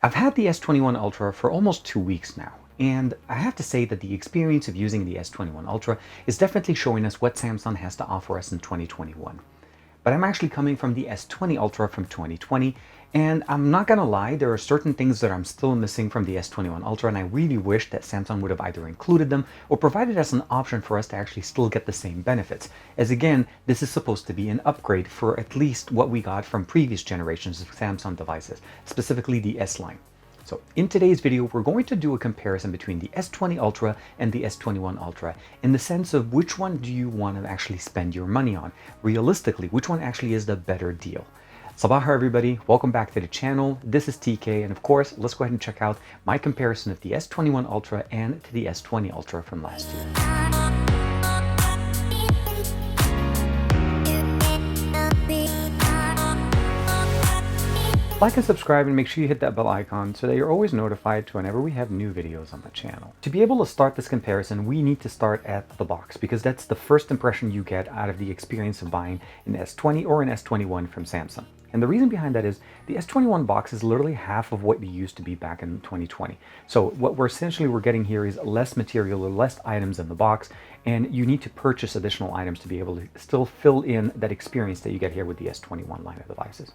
I've had the S21 Ultra for almost 2 weeks now, and I have to say that the experience of using the S21 Ultra is definitely showing us what Samsung has to offer us in 2021. But I'm actually coming from the S20 Ultra from 2020, and I'm not gonna lie, there are certain things that I'm still missing from the S21 Ultra, and I really wish that Samsung would have either included them or provided us an option for us to actually still get the same benefits. As again, this is supposed to be an upgrade for at least what we got from previous generations of Samsung devices, specifically the S line. So in today's video, we're going to do a comparison between the S20 Ultra and the S21 Ultra in the sense of which one do you want to actually spend your money on? Realistically, which one actually is the better deal? Sabah everybody, welcome back to the channel. This is TK, and of course, let's go ahead and check out my comparison of the S21 Ultra and to the S20 Ultra from last year. Like and subscribe and make sure you hit that bell icon so that you're always notified whenever we have new videos on the channel. To be able to start this comparison, we need to start at the box because that's the first impression you get out of the experience of buying an S20 or an S21 from Samsung. And the reason behind that is the S21 box is literally half of what it used to be back in 2020. So what we're getting here is less material or less items in the box, and you need to purchase additional items to be able to still fill in that experience that you get here with the S21 line of devices.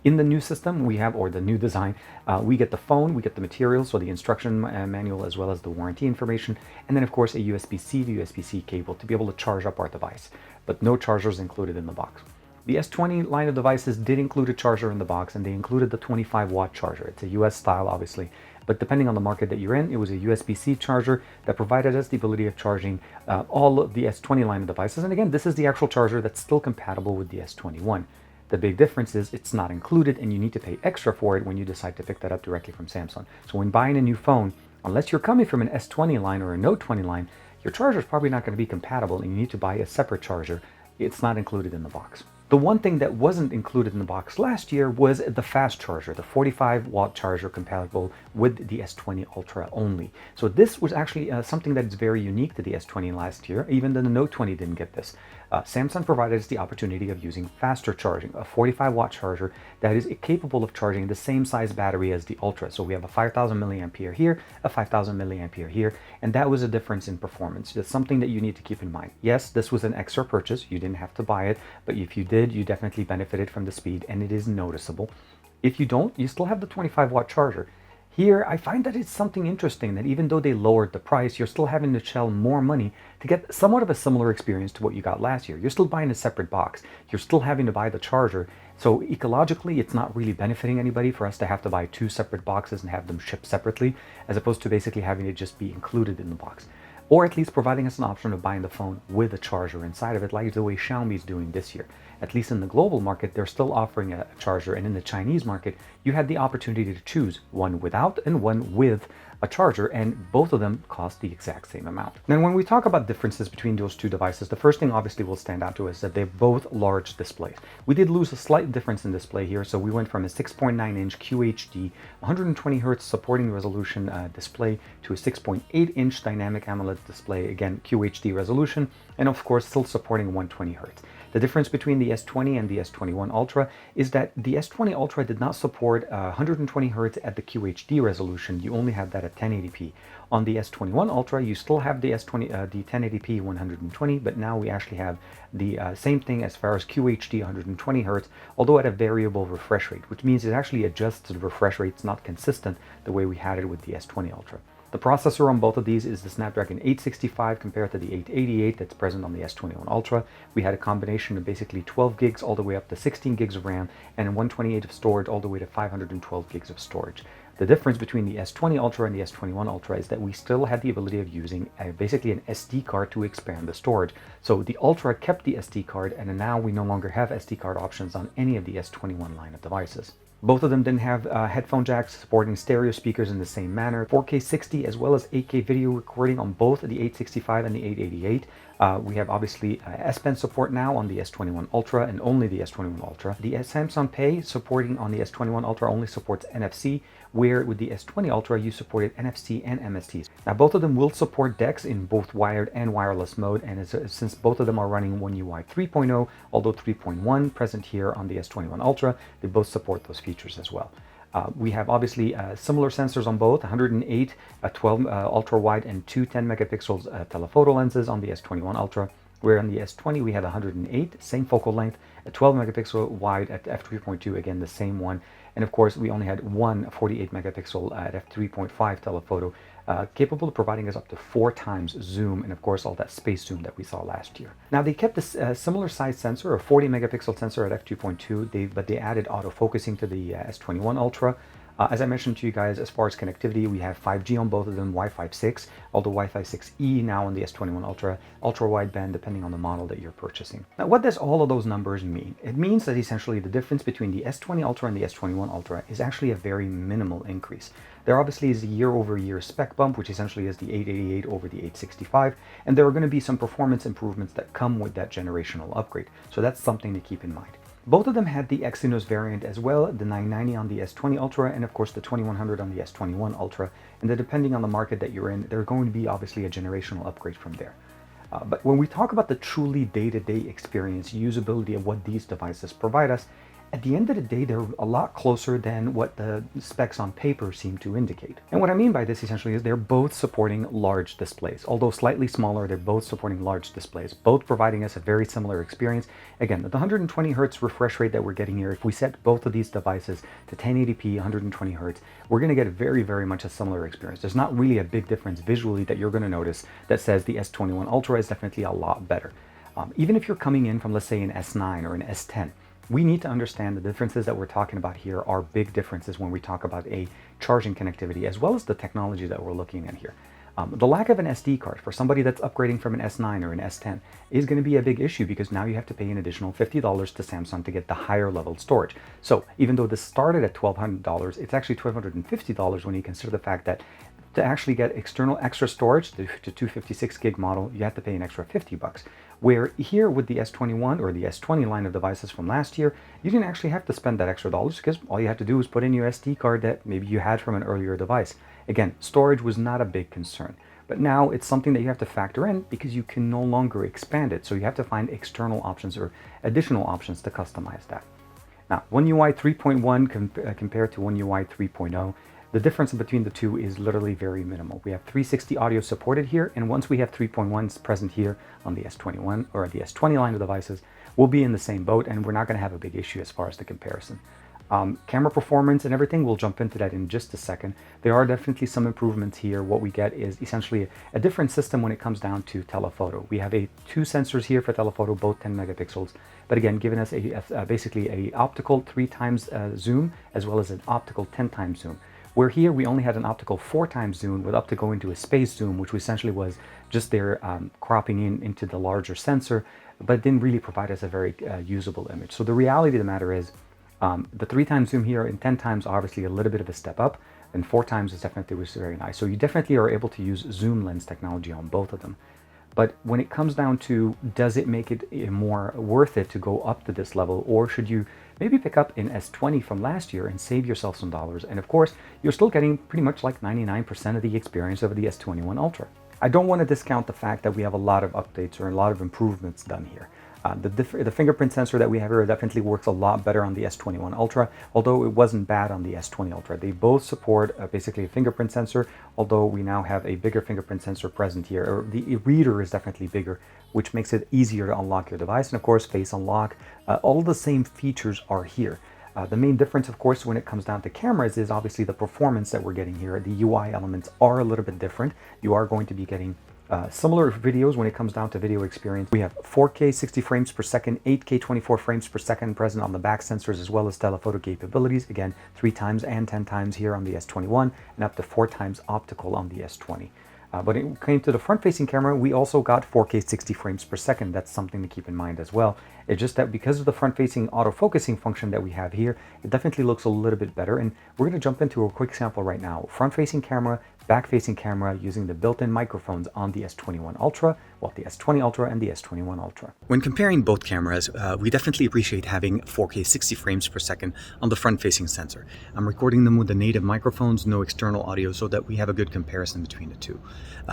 In the new system we have, or the new design, we get the phone, we get the materials, so the instruction manual as well as the warranty information, and then of course a USB-C to USB-C cable to be able to charge up our device, but no chargers included in the box. The S20 line of devices did include a charger in the box, and they included the 25-watt charger. It's a US style obviously, but depending on the market that you're in, it was a USB-C charger that provided us the ability of charging all of the S20 line of devices. And again, this is the actual charger that's still compatible with the S21. The big difference is it's not included, and you need to pay extra for it when you decide to pick that up directly from Samsung. So when buying a new phone, unless you're coming from an S20 line or a Note 20 line, your charger is probably not going to be compatible and you need to buy a separate charger. It's not included in the box. The one thing that wasn't included in the box last year was the fast charger, the 45-watt charger compatible with the S20 Ultra only. So this was actually something that's very unique to the S20 last year. Even the Note 20 didn't get this. Samsung provided us the opportunity of using faster charging, a 45-watt charger that is capable of charging the same size battery as the Ultra. So we have a 5,000 milliampere here, a 5,000 milliampere here, and that was a difference in performance. That's something that you need to keep in mind. Yes, this was an extra purchase. You didn't have to buy it, but if you did, you definitely benefited from the speed, and it is noticeable. If you don't, you still have the 25-watt charger. Here, I find that it's something interesting that even though they lowered the price, you're still having to shell more money to get somewhat of a similar experience to what you got last year. You're still buying a separate box. You're still having to buy the charger. So ecologically, it's not really benefiting anybody for us to have to buy two separate boxes and have them shipped separately, as opposed to basically having it just be included in the box. Or at least providing us an option of buying the phone with a charger inside of it, like the way Xiaomi is doing this year. At least in the global market, they're still offering a charger, and in the Chinese market, you had the opportunity to choose one without and one with a charger, and both of them cost the exact same amount. Now, when we talk about differences between those two devices, the first thing obviously will stand out to us that they're both large displays. We did lose a slight difference in display here, so we went from a 6.9-inch QHD, 120 Hz supporting resolution display to a 6.8-inch dynamic AMOLED display, again QHD resolution, and of course still supporting 120 Hz. The difference between the S20 and the S21 Ultra is that the S20 Ultra did not support 120 Hz at the QHD resolution. You only have that at 1080p. On the S21 Ultra, you still have the the 1080p 120, but now we actually have the same thing as far as QHD 120 Hz, although at a variable refresh rate, which means it actually adjusts to the refresh rate. It's not consistent the way we had it with the S20 Ultra. The processor on both of these is the Snapdragon 865 compared to the 888 that's present on the S21 Ultra. We had a combination of basically 12 gigs all the way up to 16 gigs of RAM and 128 of storage all the way to 512 gigs of storage. The difference between the S20 Ultra and the S21 Ultra is that we still had the ability of using basically an SD card to expand the storage. So the Ultra kept the SD card, and now we no longer have SD card options on any of the S21 line of devices. Both of them didn't have headphone jacks supporting stereo speakers in the same manner, 4K 60 as well as 8K video recording on both the 865 and the 888. We have obviously S Pen support now on the S21 Ultra and only the S21 Ultra. The Samsung Pay supporting on the S21 Ultra only supports NFC, where with the S20 Ultra you supported NFC and MST. Now both of them will support DeX in both wired and wireless mode, and since both of them are running One UI 3.0, although 3.1 present here on the S21 Ultra, they both support those features as well. We have obviously similar sensors on both, 108 12 ultra wide and two 10 megapixels telephoto lenses on the S21 Ultra, where on the S20 we have 108, same focal length, a 12 megapixel wide at f3.2, again the same one, and of course we only had one 48 megapixel at f3.5 telephoto, capable of providing us up to 4 times zoom, and of course all that space zoom that we saw last year. Now they kept this similar size sensor, a 40 megapixel sensor at f2.2, but they added autofocusing to the S21 Ultra. As I mentioned to you guys, as far as connectivity, we have 5G on both of them, Wi-Fi 6, although Wi-Fi 6E now on the S21 Ultra, ultra wideband depending on the model that you're purchasing. Now what does all of those numbers mean? It means that essentially the difference between the S20 Ultra and the S21 Ultra is actually a very minimal increase. There obviously is a year-over-year spec bump, which essentially is the 888 over the 865, and there are going to be some performance improvements that come with that generational upgrade. So that's something to keep in mind. Both of them had the Exynos variant as well, the 990 on the S20 Ultra, and of course the 2100 on the S21 Ultra. And then depending on the market that you're in, they're going to be obviously a generational upgrade from there. But when we talk about the truly day-to-day experience, usability of what these devices provide us, at the end of the day, they're a lot closer than what the specs on paper seem to indicate. And what I mean by this essentially is they're both supporting large displays. Although slightly smaller, they're both supporting large displays, both providing us a very similar experience. Again, the 120 hertz refresh rate that we're getting here, if we set both of these devices to 1080p, 120 hertz, we're going to get very, very much a similar experience. There's not really a big difference visually that you're going to notice that says the S21 Ultra is definitely a lot better. Even if you're coming in from, let's say, an S9 or an S10, we need to understand the differences that we're talking about here are big differences when we talk about a charging connectivity, as well as the technology that we're looking at here. The lack of an SD card for somebody that's upgrading from an S9 or an S10 is going to be a big issue, because now you have to pay an additional $50 to Samsung to get the higher level storage. So even though this started at $1,200, it's actually $1,250 when you consider the fact that to actually get external extra storage, the 256 gig model, you have to pay an extra $50. Where here with the S21 or the S20 line of devices from last year, you didn't actually have to spend that extra dollars, because all you had to do was put in your SD card that maybe you had from an earlier device. Again, storage was not a big concern. But now it's something that you have to factor in, because you can no longer expand it. So you have to find external options or additional options to customize that. Now, One UI 3.1 compared to One UI 3.0, the difference between the two is literally very minimal. We have 360 audio supported here, and once we have 3.1s present here on the S21 or the S20 line of devices, we'll be in the same boat, and we're not going to have a big issue as far as the comparison. Camera performance and everything, we'll jump into that in just a second. There are definitely some improvements here. What we get is essentially a different system when it comes down to telephoto. We have two sensors here for telephoto, both 10 megapixels, but again, giving us basically a optical 3 times zoom, as well as an optical 10 times zoom. Where here we only had an optical 4 times zoom with up to go into a space zoom, which essentially was just there cropping into the larger sensor, but didn't really provide us a very usable image. So the reality of the matter is the 3 times zoom here and 10 times obviously a little bit of a step up, and 4 times is definitely was very nice. So you definitely are able to use zoom lens technology on both of them. But when it comes down to, does it make it more worth it to go up to this level, or should you maybe pick up an S20 from last year and save yourself some dollars? And of course, you're still getting pretty much like 99% of the experience of the S21 Ultra. I don't want to discount the fact that we have a lot of updates or a lot of improvements done here. The fingerprint sensor that we have here definitely works a lot better on the S21 Ultra, although it wasn't bad on the S20 Ultra. They both support basically a fingerprint sensor, although we now have a bigger fingerprint sensor present here. Or the reader is definitely bigger, which makes it easier to unlock your device. And of course, face unlock, all the same features are here. The main difference, of course, when it comes down to cameras is obviously the performance that we're getting here. The UI elements are a little bit different. You are going to be getting similar videos when it comes down to video experience. We have 4K 60 frames per second, 8K 24 frames per second present on the back sensors, as well as telephoto capabilities. Again, 3 times and 10 times here on the S21, and up to 4 times optical on the S20. But when it came to the front-facing camera, we also got 4K 60 frames per second. That's something to keep in mind as well. It's just that because of the front-facing autofocusing function that we have here, it definitely looks a little bit better. And we're going to jump into a quick sample right now. Front-facing camera, back-facing camera using the built-in microphones on the S21 Ultra, well, the S20 Ultra and the S21 Ultra. When comparing both cameras, we definitely appreciate having 4K 60 frames per second on the front-facing sensor. I'm recording them with the native microphones, no external audio, so that we have a good comparison between the two.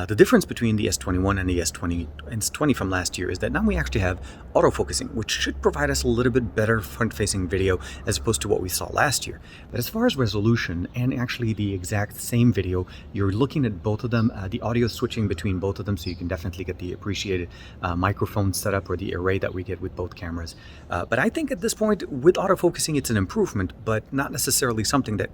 The difference between the S21 and the S20 from last year is that now we actually have autofocusing, which should provide us a little bit better front-facing video as opposed to what we saw last year. But as far as resolution and actually the exact same video, you're looking at both of them, the audio switching between both of them, so you can definitely get the appreciated microphone setup or the array that we get with both cameras. But I think at this point, with autofocusing, it's an improvement, but not necessarily something that,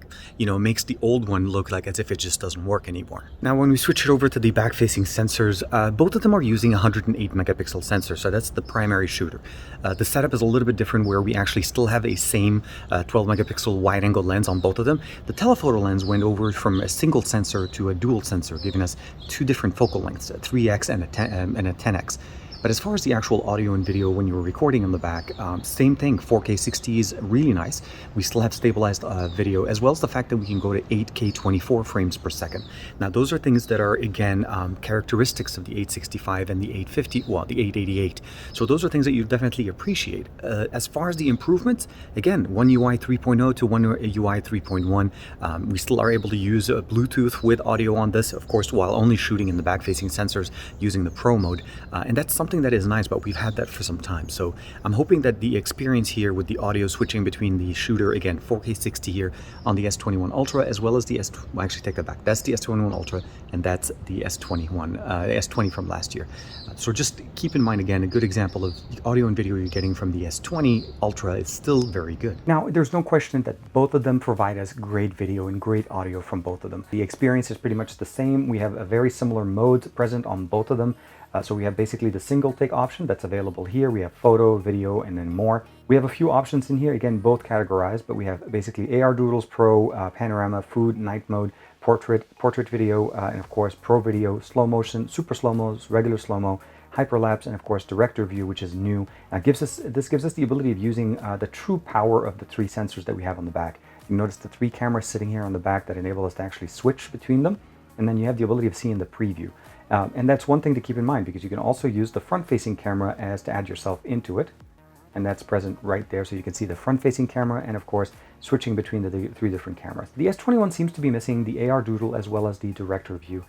makes the old one look like as if it just doesn't work anymore. Now, when we switch it over to the back-facing sensors, both of them are using a 108 megapixel sensor, so that's the primary shooter. The setup is a little bit different where we actually still have a same 12 megapixel wide-angle lens on both of them. The telephoto lens went over from a single sensor to a dual sensor, giving us two different focal lengths, a 3x and a 10x. But as far as the actual audio and video when you were recording on the back, same thing, 4K 60 is really nice. We still have stabilized video, as well as the fact that we can go to 8K 24 frames per second. Now those are things that are, again, characteristics of the 865 and the 850, well, the 888. So those are things that you definitely appreciate. As far as the improvements, again, One UI 3.0 to One UI 3.1, we still are able to use Bluetooth with audio on this, of course, while only shooting in the back-facing sensors using the Pro mode. And that's something that is nice, but we've had that for some time. So I'm hoping that the experience here with the audio switching between the shooter, again, 4K 60 here on the S21 Ultra, as well as the well, actually take that back. That's the S21 Ultra, and that's the S20 from last year. So just keep in mind, again, a good example of the audio and video you're getting from the S20 Ultra is still very good. Now, there's no question that both of them provide us great video and great audio from both of them. The experience is pretty much the same. We have a very similar modes present on both of them. So we have basically the single take option that's available here. We have photo, video, and then more. We have a few options in here, again, both categorized, but we have basically AR Doodles Pro, Panorama, Food, Night Mode, Portrait video, and of course Pro Video, Slow Motion, Super Slow-Mos, Regular Slow-Mo, Hyperlapse, and of course Director View, which is new. This gives us the ability of using the true power of the three sensors that we have on the back. You notice the three cameras sitting here on the back that enable us to actually switch between them, and then you have the ability of seeing the preview. And that's one thing to keep in mind, because you can also use the front-facing camera as to add yourself into it, and that's present right there, so you can see the front-facing camera and of course switching between the three different cameras. The S21 seems to be missing the AR Doodle as well as the Director View.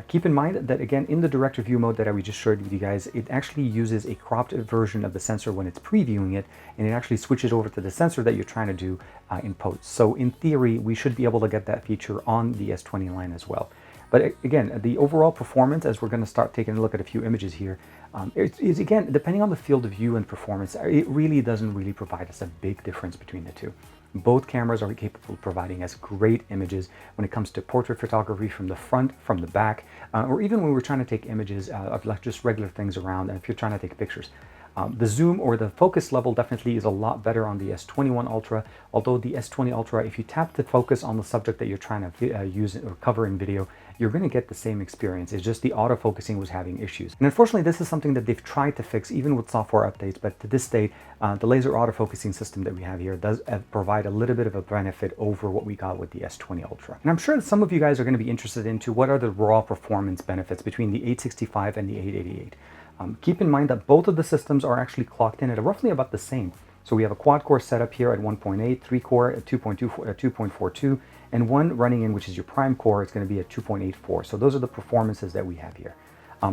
Keep in mind that, again, in the Director View mode that we just showed you guys, it actually uses a cropped version of the sensor when it's previewing it, and it actually switches over to the sensor that you're trying to do in post. So in theory, we should be able to get that feature on the S20 line as well. But again, the overall performance, as we're going to start taking a look at a few images here, is again, depending on the field of view and performance, it really doesn't really provide us a big difference between the two. Both cameras are capable of providing us great images when it comes to portrait photography from the front, from the back, or even when we're trying to take images of like just regular things around, and if you're trying to take pictures. The zoom or the focus level definitely is a lot better on the S21 Ultra, although the S20 Ultra, if you tap the focus on the subject that you're trying to use or cover in video, you're going to get the same experience. It's just the autofocusing was having issues. And unfortunately, this is something that they've tried to fix even with software updates, but to this day, the laser autofocusing system that we have here does provide a little bit of a benefit over what we got with the S20 Ultra. And I'm sure that some of you guys are going to be interested into what are the raw performance benefits between the 865 and the 888. Keep in mind that both of the systems are actually clocked in at roughly about the same. So we have a quad-core setup here at 1.8, 3-core at 2.42, and one running in, which is your prime core, it's going to be at 2.84. So those are the performances that we have here.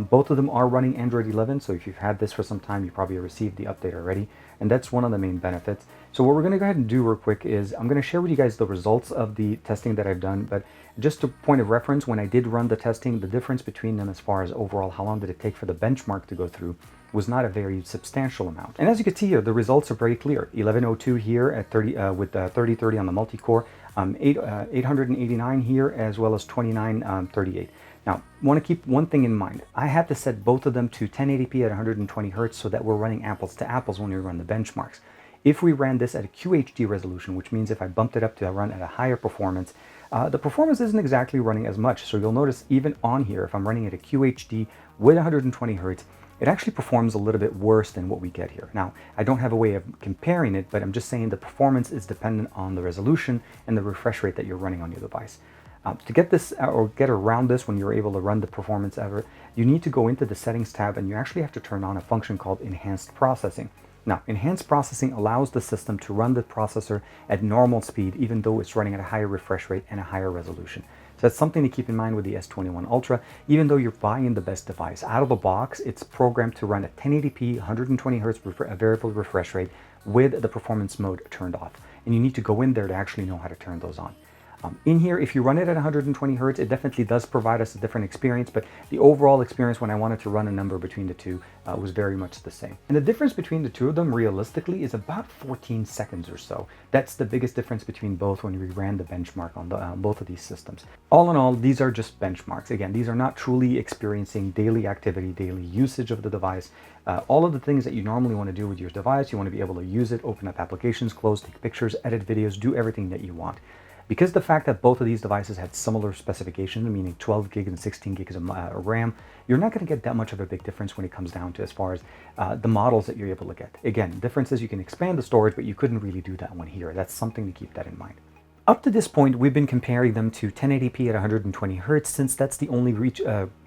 Both of them are running Android 11, so if you've had this for some time, you probably received the update already, and that's one of the main benefits. So what we're going to go ahead and do real quick is I'm going to share with you guys the results of the testing that I've done, but just a point of reference, when I did run the testing, the difference between them as far as overall how long did it take for the benchmark to go through was not a very substantial amount. And as you can see here, the results are very clear. 1102 here at 30 with 3030 on the multi-core, 889 here, as well as 2938. Now, want to keep one thing in mind. I had to set both of them to 1080p at 120 Hz so that we're running apples to apples when we run the benchmarks. If we ran this at a QHD resolution, which means if I bumped it up to run at a higher performance, the performance isn't exactly running as much. So you'll notice even on here, if I'm running at a QHD with 120 Hz, it actually performs a little bit worse than what we get here. Now, I don't have a way of comparing it, but I'm just saying the performance is dependent on the resolution and the refresh rate that you're running on your device. To get this or get around this when you're able to run the performance ever, you need to go into the settings tab and you actually have to turn on a function called enhanced processing. Now, enhanced processing allows the system to run the processor at normal speed, even though it's running at a higher refresh rate and a higher resolution. So that's something to keep in mind with the S21 Ultra. Even though you're buying the best device, out of the box, it's programmed to run at 1080p, 120 hertz variable refresh rate with the performance mode turned off. And you need to go in there to actually know how to turn those on. In here, if you run it at 120 hertz, it definitely does provide us a different experience, but the overall experience when I wanted to run a number between the two was very much the same. And the difference between the two of them realistically is about 14 seconds or so. That's the biggest difference between both when we ran the benchmark on both of these systems. All in all, these are just benchmarks. Again, these are not truly experiencing daily activity, daily usage of the device. All of the things that you normally want to do with your device, you want to be able to use it, open up applications, close, take pictures, edit videos, do everything that you want. Because the fact that both of these devices had similar specifications, meaning 12 gig and 16 gigs of RAM, you're not going to get that much of a big difference when it comes down to as far as the models that you're able to get. Again, difference is you can expand the storage, but you couldn't really do that one here. That's something to keep that in mind. Up to this point, we've been comparing them to 1080p at 120 hertz, since that's the only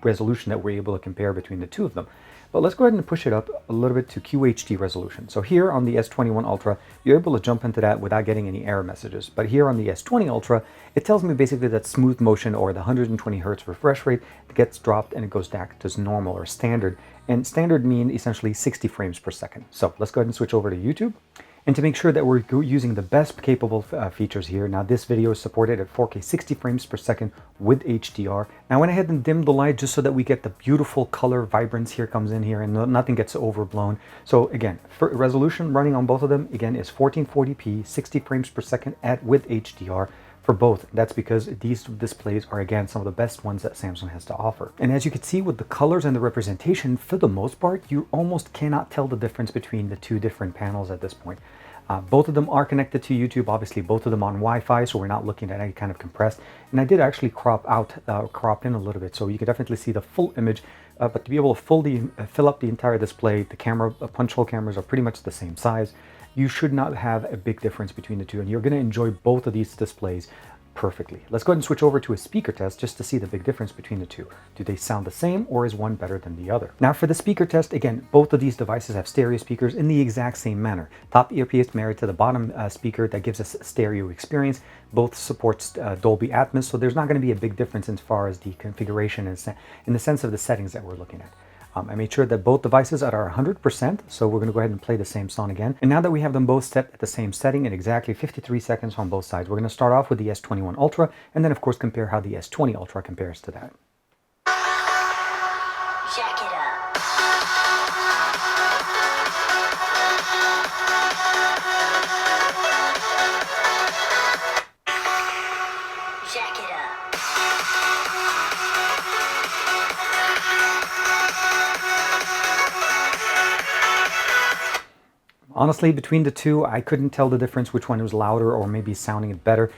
resolution that we're able to compare between the two of them. But let's go ahead and push it up a little bit to QHD resolution. So here on the S21 Ultra, you're able to jump into that without getting any error messages. But here on the S20 Ultra, it tells me basically that smooth motion, or the 120 hertz refresh rate, gets dropped and it goes back to normal or standard. And standard mean essentially 60 frames per second. So let's go ahead and switch over to YouTube. And to make sure that we're using the best capable features here, now this video is supported at 4K 60 frames per second with HDR. Now I went ahead and dimmed the light just so that we get the beautiful color vibrance here comes in here and nothing gets overblown. So again, for resolution running on both of them, again, is 1440p, 60 frames per second with HDR. For both. That's because these displays are, again, some of the best ones that Samsung has to offer. And as you can see with the colors and the representation, for the most part, you almost cannot tell the difference between the two different panels at this point. Both of them are connected to YouTube, obviously both of them on Wi-Fi, so we're not looking at any kind of compressed. And I did actually crop in a little bit, so you can definitely see the full image. But to be able to fill up the entire display, the punch hole cameras are pretty much the same size. You should not have a big difference between the two, and you're going to enjoy both of these displays perfectly. Let's go ahead and switch over to a speaker test just to see the big difference between the two. Do they sound the same, or is one better than the other? Now for the speaker test, again, both of these devices have stereo speakers in the exact same manner. Top earpiece married to the bottom speaker that gives us stereo experience. Both supports Dolby Atmos, so there's not going to be a big difference as far as the configuration in the sense of the settings that we're looking at. I made sure that both devices are 100%, so we're going to go ahead and play the same song again. And now that we have them both set at the same setting in exactly 53 seconds on both sides, we're going to start off with the S21 Ultra, and then of course compare how the S20 Ultra compares to that. Jack it up. Jack it up. Honestly, between the two, I couldn't tell the difference which one was louder or maybe sounding better.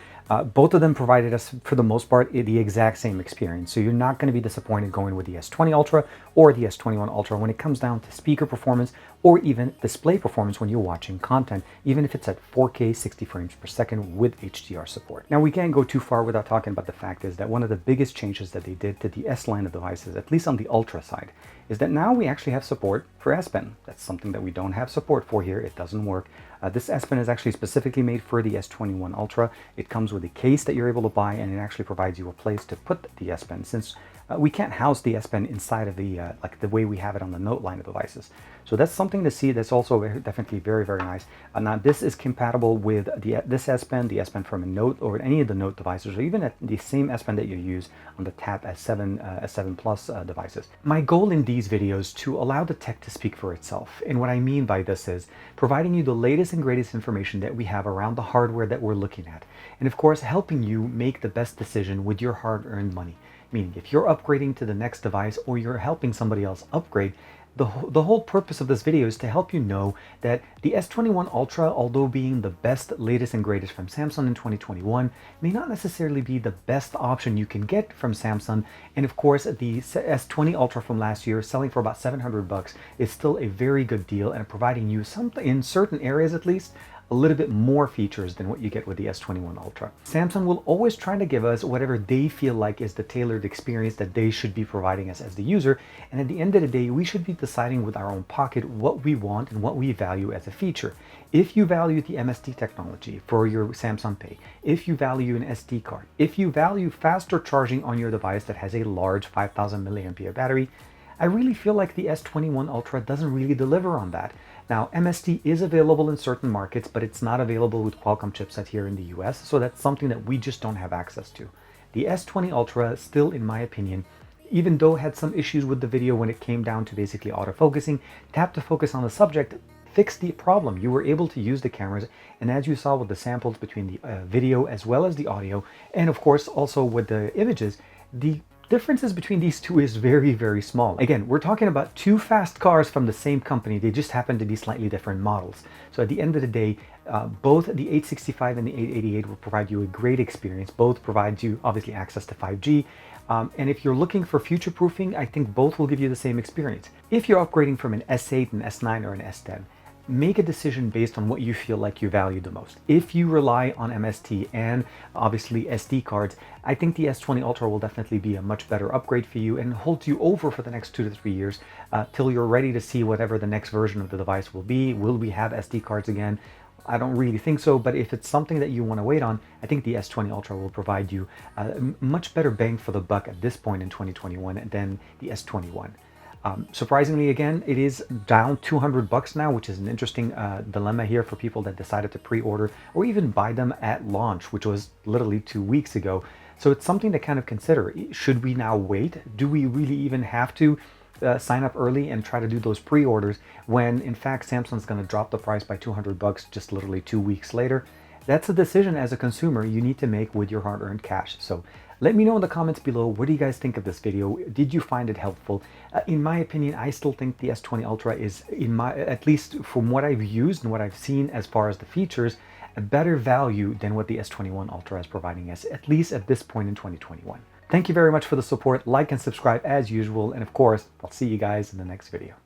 Both of them provided us, for the most part, the exact same experience. So you're not going to be disappointed going with the S20 Ultra or the S21 Ultra when it comes down to speaker performance or even display performance when you're watching content, even if it's at 4K 60 frames per second with HDR support. Now we can't go too far without talking about the fact is that one of the biggest changes that they did to the S line of devices, at least on the Ultra side, is that now we actually have support for S Pen. That's something that we don't have support for here. It doesn't work. This S Pen is actually specifically made for the S21 Ultra. It comes with a case that you're able to buy, and it actually provides you a place to put the S Pen, since we can't house the S Pen inside of the like the way we have it on the Note line of devices. So that's something to see. That's also definitely very, very nice. Now this is compatible with this S Pen, the S Pen from a Note or any of the Note devices, or even at the same S Pen that you use on the Tab S7 Plus devices. My goal in these videos to allow the tech to speak for itself. And what I mean by this is providing you the latest and greatest information that we have around the hardware that we're looking at. And of course, helping you make the best decision with your hard-earned money. Meaning if you're upgrading to the next device or you're helping somebody else upgrade, the whole purpose of this video is to help you know that the S21 Ultra, although being the best, latest, and greatest from Samsung in 2021, may not necessarily be the best option you can get from Samsung. And of course, the S20 Ultra from last year, selling for about $700, is still a very good deal and providing you something, in certain areas at least, a little bit more features than what you get with the S21 Ultra. Samsung will always try to give us whatever they feel like is the tailored experience that they should be providing us as the user, and at the end of the day, we should be deciding with our own pocket what we want and what we value as a feature. If you value the MST technology for your Samsung Pay, if you value an SD card, if you value faster charging on your device that has a large 5000 milliampere battery, I really feel like the S21 Ultra doesn't really deliver on that. Now, MST is available in certain markets, but it's not available with Qualcomm chipset here in the US, so that's something that we just don't have access to. The S20 Ultra still, in my opinion, even though it had some issues with the video when it came down to basically autofocusing, tap to focus on the subject fixed the problem. You were able to use the cameras, and as you saw with the samples between the video as well as the audio, and of course also with the images, the differences between these two is very, very small. Again, we're talking about two fast cars from the same company. They just happen to be slightly different models. So at the end of the day, both the 865 and the 888 will provide you a great experience. Both provide you obviously access to 5G. And if you're looking for future proofing, I think both will give you the same experience. If you're upgrading from an S8, an S9, or an S10, make a decision based on what you feel like you value the most. If you rely on MST and obviously SD cards, I think the S20 Ultra will definitely be a much better upgrade for you and hold you over for the next 2 to 3 years till you're ready to see whatever the next version of the device will be. Will we have SD cards again? I don't really think so, but if it's something that you want to wait on, I think the S20 Ultra will provide you a much better bang for the buck at this point in 2021 than the S21. Surprisingly, again, it is down $200 now, which is an interesting dilemma here for people that decided to pre-order or even buy them at launch, which was literally 2 weeks ago. So it's something to kind of consider. Should we now wait? Do we really even have to sign up early and try to do those pre-orders when in fact Samsung's going to drop the price by $200 just literally 2 weeks later? That's a decision as a consumer you need to make with your hard-earned cash. So let me know in the comments below, what do you guys think of this video? Did you find it helpful? In my opinion, I still think the S20 Ultra is, at least from what I've used and what I've seen as far as the features, a better value than what the S21 Ultra is providing us, at least at this point in 2021. Thank you very much for the support. Like and subscribe as usual. And of course, I'll see you guys in the next video.